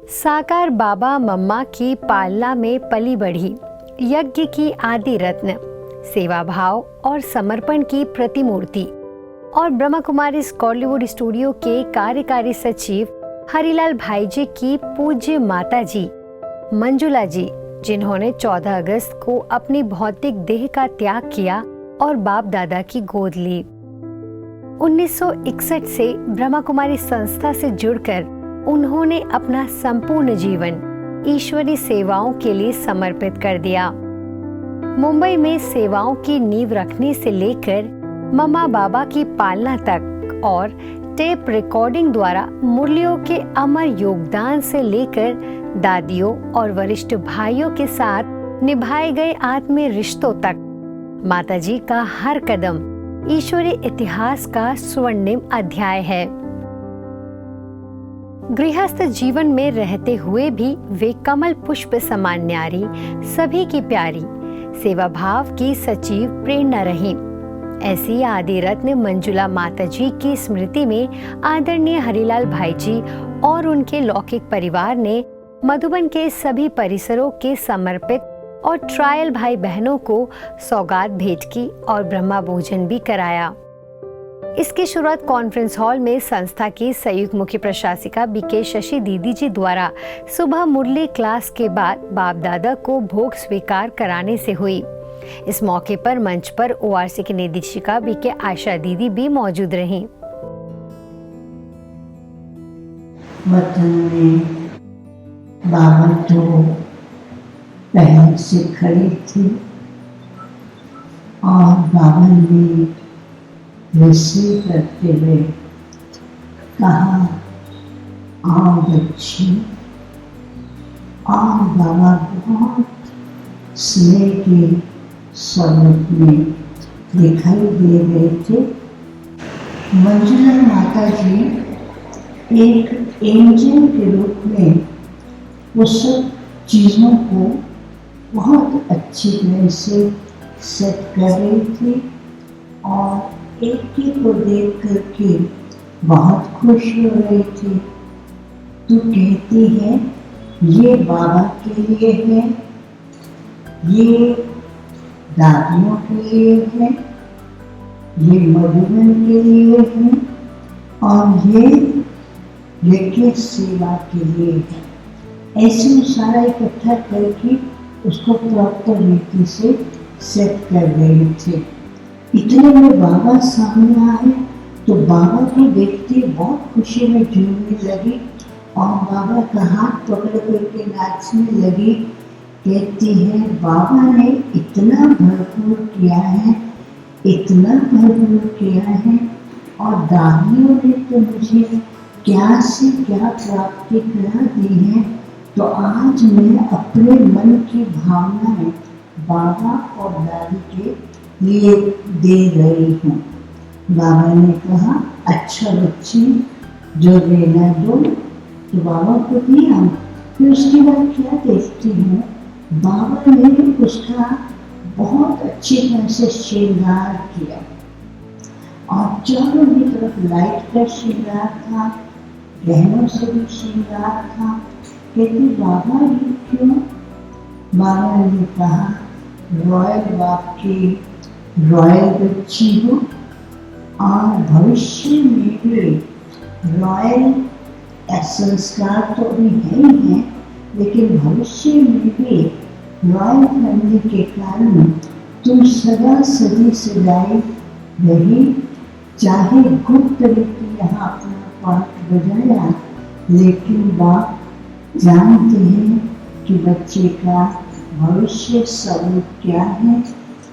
साकार बाबा मम्मा की पालना में पली बढ़ी, यज्ञ की आदि रत्न, सेवा भाव और समर्पण की प्रतिमूर्ति और ब्रह्मा कुमारी कॉलीवुड स्टूडियो के कार्यकारी सचिव हरिलाल भाई जी की पूज्य माता जी मंजुला जी, जिन्होंने 14 अगस्त को अपनी भौतिक देह का त्याग किया और बाप दादा की गोद ली। 1961 से ब्रह्मा कुमारी संस्था से जुड़कर उन्होंने अपना संपूर्ण जीवन ईश्वरी सेवाओं के लिए समर्पित कर दिया। मुंबई में सेवाओं की नींव रखने से लेकर मम्मा बाबा की पालना तक और टेप रिकॉर्डिंग द्वारा मुरलियों के अमर योगदान से लेकर दादियों और वरिष्ठ भाइयों के साथ निभाए गए आत्मीय रिश्तों तक, माताजी का हर कदम ईश्वरी इतिहास का स्वर्णिम अध्याय है। गृहस्थ जीवन में रहते हुए भी वे कमल पुष्प समान न्यारी, सभी की प्यारी, सेवा भाव की सचिव प्रेरणा रही। ऐसी आदि रत्न मंजुला माताजी की स्मृति में आदरणीय हरिलाल भाई जी और उनके लौकिक परिवार ने मधुबन के सभी परिसरों के समर्पित और ट्रायल भाई बहनों को सौगात भेंट की और ब्रह्मा भोजन भी कराया। इसकी शुरुआत कॉन्फ्रेंस हॉल में संस्था की संयुक्त मुख्य प्रशासिका बीके शशि दीदी जी द्वारा सुबह मुरली क्लास के बाद बाप दादा को भोग स्वीकार कराने से हुई। इस मौके पर मंच पर ओआरसी की निदेशिका बीके आशा दीदी भी मौजूद रहीं। वतन में बाबा तो पहले से खड़ी थी और बाबा ने रिसीव करते हुए कहा, आओ बच्ची। और बाबा बहुत स्नेह के स्वरूप में दिखाई दे रहे थे। मंजुला माता जी एक इंजन के रूप में उस सब चीज़ों को बहुत अच्छी तरह से सेट कर रही थी और एक ही को देख करके बहुत खुश हो रही थी। तू कहती है ये बाबा के लिए है, ये दादियों के लिए है, ये मधुबन के लिए है और ये लेके सेवा के लिए है। ऐसे सारा इकट्ठा करके उसको प्रॉपर रीति से सेट कर रहे थे। इतने में बाबा सामने आए तो बाबा को देखते बहुत खुशी में झूमने लगी और बाबा का हाथ पकड़ करके नाचने लगी। कहती है, बाबा ने इतना भरपूर किया है, इतना भरपूर किया है और दादियों ने तो मुझे क्या से क्या प्राप्ति करा दी है, तो आज मैं अपने मन की भावनाएं बाबा और दादी के लिए दे रही हूँ। बाबा ने कहा, अच्छा बच्ची, जो देना दो। तो बाबा को दिया। फिर उसके बाद क्या देखती हूँ, बाबा ने उसका बहुत अच्छी तरह से श्रृंगार किया और चारों की तरफ लाइट का श्रृंगार था, गहनों से भी श्रृंगार था। कहते, बाबा ये क्यों? बाबा ने कहा, रॉयल बाप की रॉयल बच्ची हो और भविष्य में भी रॉयल संस्कार तो भी है ही है, लेकिन भविष्य में भी रॉयल फैमिली के कारण तुम सदा सदी सदाई रही। चाहे गुप्त रीति यहाँ अपना पाठ बजाया, लेकिन बाप जानते हैं कि बच्चे का भविष्य स्वरूप क्या है।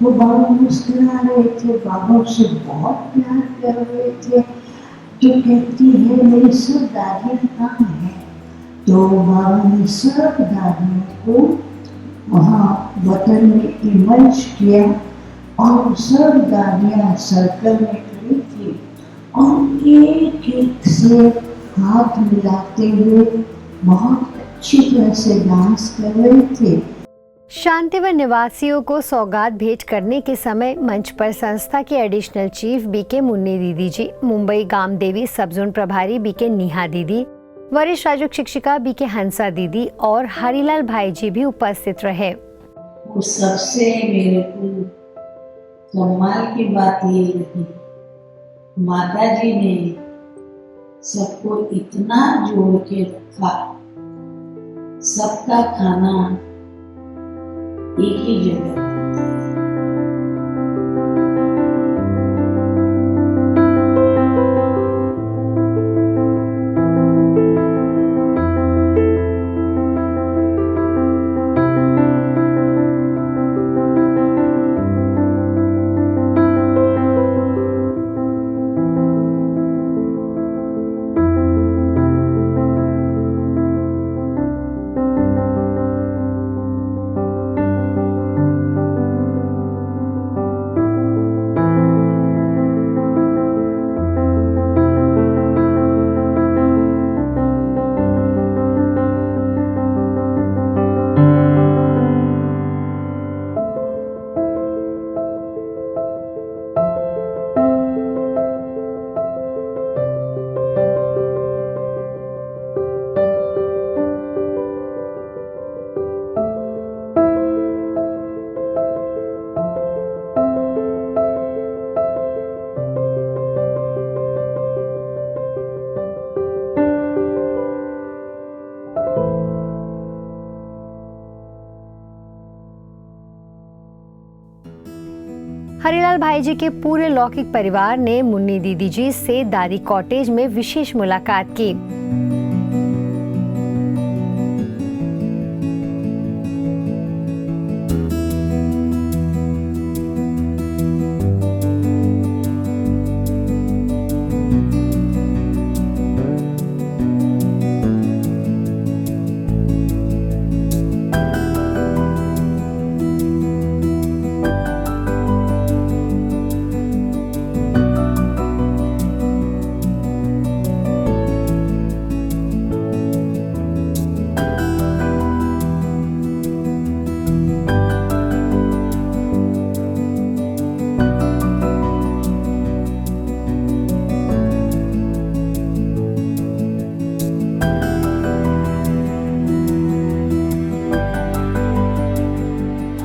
वो बाबा मुस्कुरा रहे थे, बाबा उसे बहुत प्यार कर रहे थे। तो कहती है, मेरी सब दादियाँ कहाँ हैं? तो बाबा ने सब दादियों को वहाँ वतन में इमर्ज किया और सब दादियाँ सर्कल में खड़ी थी और एक एक से हाथ मिलाते हुए बहुत अच्छी तरह से डांस कर रहे थे। शांतिवन निवासियों को सौगात भेंट करने के समय मंच पर संस्था के एडिशनल चीफ बीके मुन्नी दीदी जी, मुंबई गामदेवी सब जोन प्रभारी बीके नेहा दीदी, वरिष्ठ राजयोग शिक्षिका बीके हंसा दीदी और हरिलाल भाई जी भी उपस्थित रहे। वो सबसे मेरे को कमाल की बात ये लगी, माता जी ने सबको इतना जोड़ के रखा, सबका खाना एक ही जगह। हरिलाल भाई जी के पूरे लौकिक परिवार ने मुन्नी दीदी जी से दादी कॉटेज में विशेष मुलाकात की।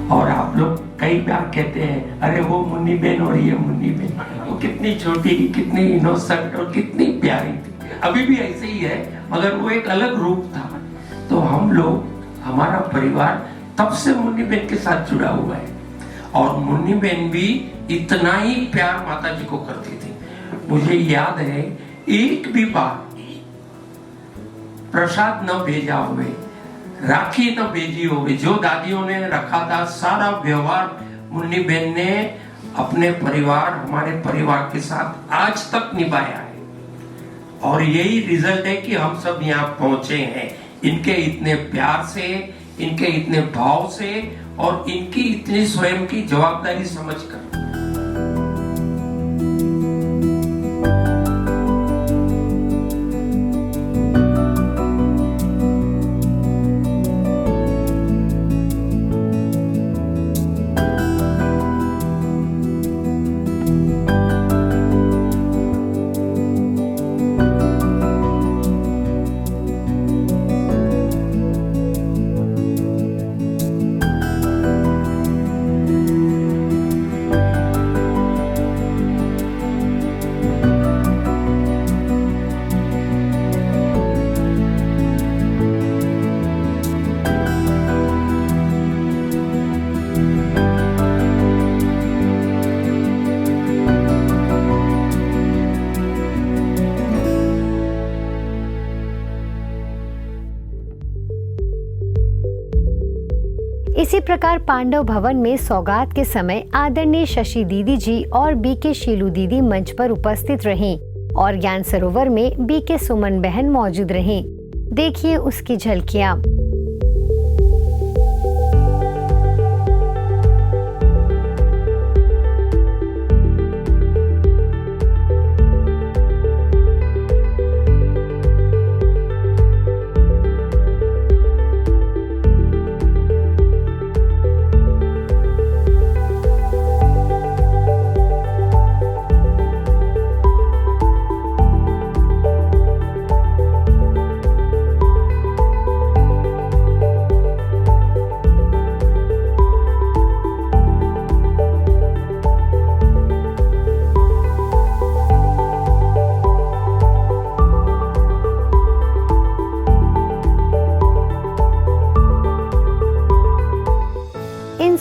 और आप लोग कई बार कहते हैं अरे वो मुन्नी बहन और ये मुन्नी बहन, वो कितनी छोटी, कितनी इनोसेंट और कितनी प्यारी थी। अभी भी ऐसे ही है, मगर वो एक अलग रूप था। तो हम लोग, हमारा परिवार तब से मुन्नी बहन के साथ जुड़ा हुआ है और मुन्नी बहन भी इतना ही प्यार माता जी को करती थी। मुझे याद है एक भी बार प्रसाद न भेजा हुए, राखी न भेजी होगी, जो दादियों ने रखा था सारा व्यवहार मुन्नी बहन ने अपने परिवार, हमारे परिवार के साथ आज तक निभाया है। और यही रिजल्ट है कि हम सब यहाँ पहुंचे हैं, इनके इतने प्यार से, इनके इतने भाव से और इनकी इतनी स्वयं की जवाबदारी समझकर। इसी प्रकार पांडव भवन में सौगात के समय आदरणीय शशि दीदी जी और बीके शीलू दीदी मंच पर उपस्थित रहीं और ज्ञान सरोवर में बीके सुमन बहन मौजूद रहीं। देखिए उसकी झलकियां।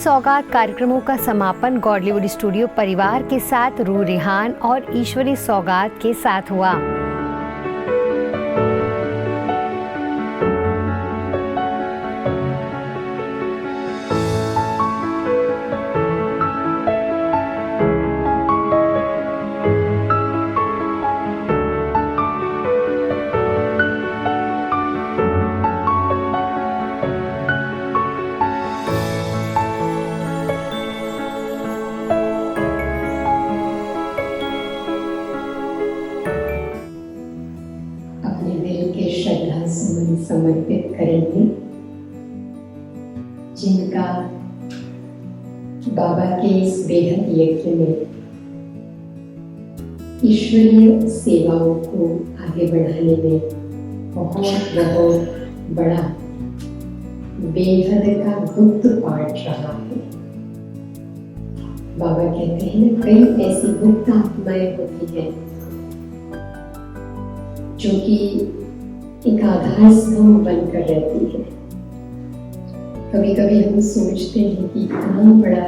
सौगात कार्यक्रमों का समापन गॉडलीवुड स्टूडियो परिवार के साथ रूह रिहान और ईश्वरी सौगात के साथ हुआ। अपने दिल के श्रद्धा सुमन समर्पित करेंगे जिनका बाबा के इस बेहद यज्ञ में ईश्वरीय सेवाओं को आगे बढ़ाने में बहुत बड़ा बेहद का गुप्त पार्ट रहा है। बाबा कहते हैं कई ऐसी गुप्त आत्माएं होती हैं जो कि एक आधार स्तंभ बनकर रहती है। कभी कभी हम सोचते हैं कि इतना बड़ा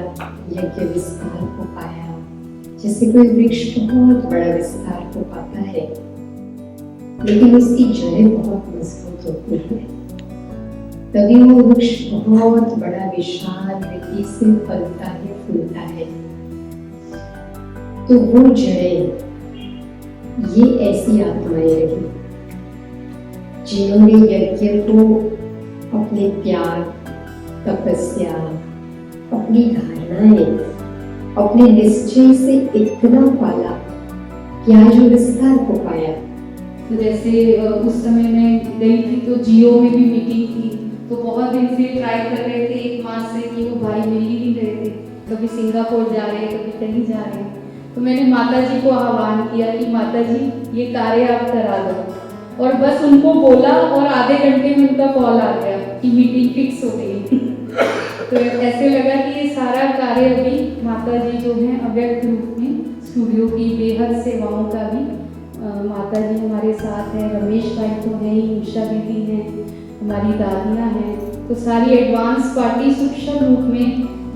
यज्ञ विस्तार को पाया, जैसे कोई वृक्ष बहुत बड़ा विस्तार को पाता है, लेकिन उसकी जड़ें बहुत मजबूत होती हैं, तभी वो वृक्ष बहुत बड़ा विशाल गति से फलता है, फूलता है। तो वो जड़ें ये ऐसी आत्माएं रही जिन्होंने यज्ञ को अपने त्याग, तपस्या, अपनी धारणाएं, अपने निश्चय से इतना पाला कि आज वो विस्तार को पाया। तो जैसे उस समय मैं गई थी तो जियो में भी मीटिंग थी, तो बहुत दिन से ट्राई कर रहे थे, 1 मास से, कि वो भाई मिल ही नहीं रहे थे। कभी सिंगापुर जा रहे, कभी कहीं जा रहे। तो मैंने माता जी को आह्वान किया कि माता जी ये कार्य आप करा दो, और बस उनको बोला और आधे घंटे में उनका कॉल आ गया कि मीटिंग फिक्स हो गई। तो ऐसे लगा कि ये सारा कार्य अभी माता जी जो हैं अव्यक्त रूप में स्टूडियो की बेहद सेवाओं का भी माता जी हमारे साथ हैं, रमेश भाई तो हैं ही, उषा दीदी हैं, हमारी दादियाँ हैं, तो सारी एडवांस पार्टी सूक्ष्म रूप में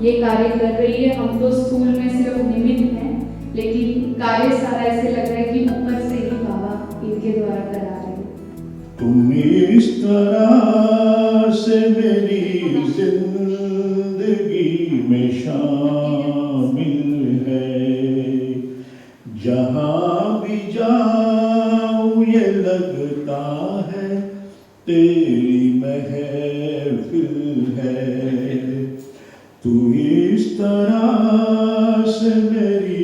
ये कार्य कर रही है। हम तो स्कूल में सिर्फ निमित्त हैं, लेकिन कार्य सारा ऐसे लग रहा है कि ऊपर से ही बाबा इनके द्वारा करा रहे हैं। तुम इस तरह से मेरी जिंदगी में शामिल है, जहाँ भी जाऊँ ये लगता है तेरी महफिल है। तू इस तरह से मेरी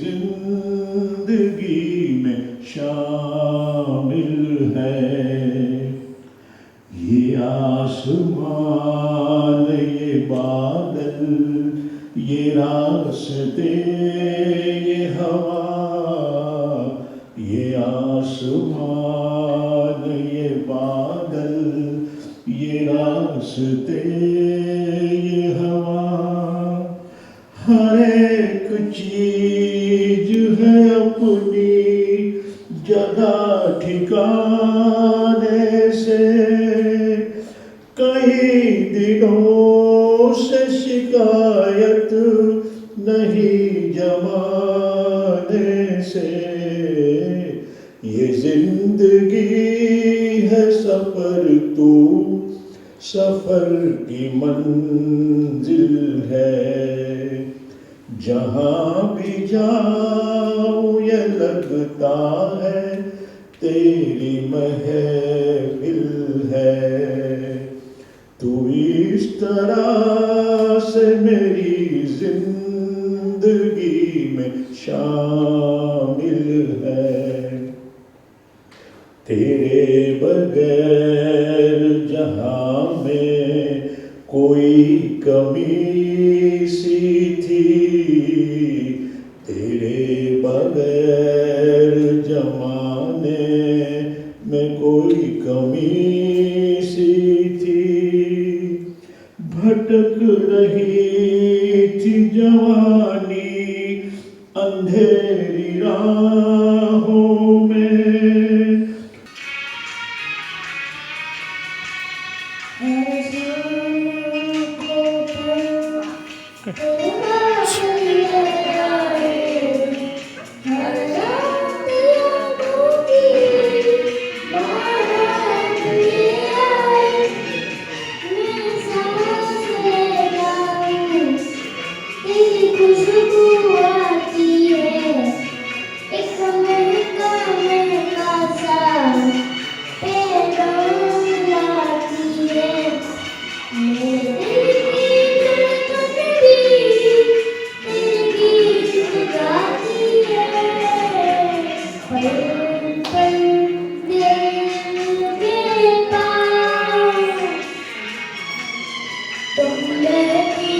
जिंदगी में शामिल है। ये आसमान, ये बादल, ये रास्ते, ये हवा, ये आसमान, ये बादल, ये रास्ते, ये हवा, हर एक चीज है अपनी जगह ठिकाने से। कई दिनों से शिकायत नहीं जमाने से। ये जिंदगी है सफर, तू सफर की मंजिल है। जहाँ भी जाऊँ ये लगता है तेरी महफिल है। तू इस तरह से मेरी जिंदगी में शामिल है। तेरे बगैर जहाँ में कोई कमी सी थी, तेरे बगैर जमाने में कोई कमी सी थी। भटक रही थी जवानी अंधेरी राहों में। खुशबू आती है एक महका महका सा पैगाम लाती है मेरे दिल की धड़कन भी तेरे गीत गाती है पल पल दिल के पास तुम रहती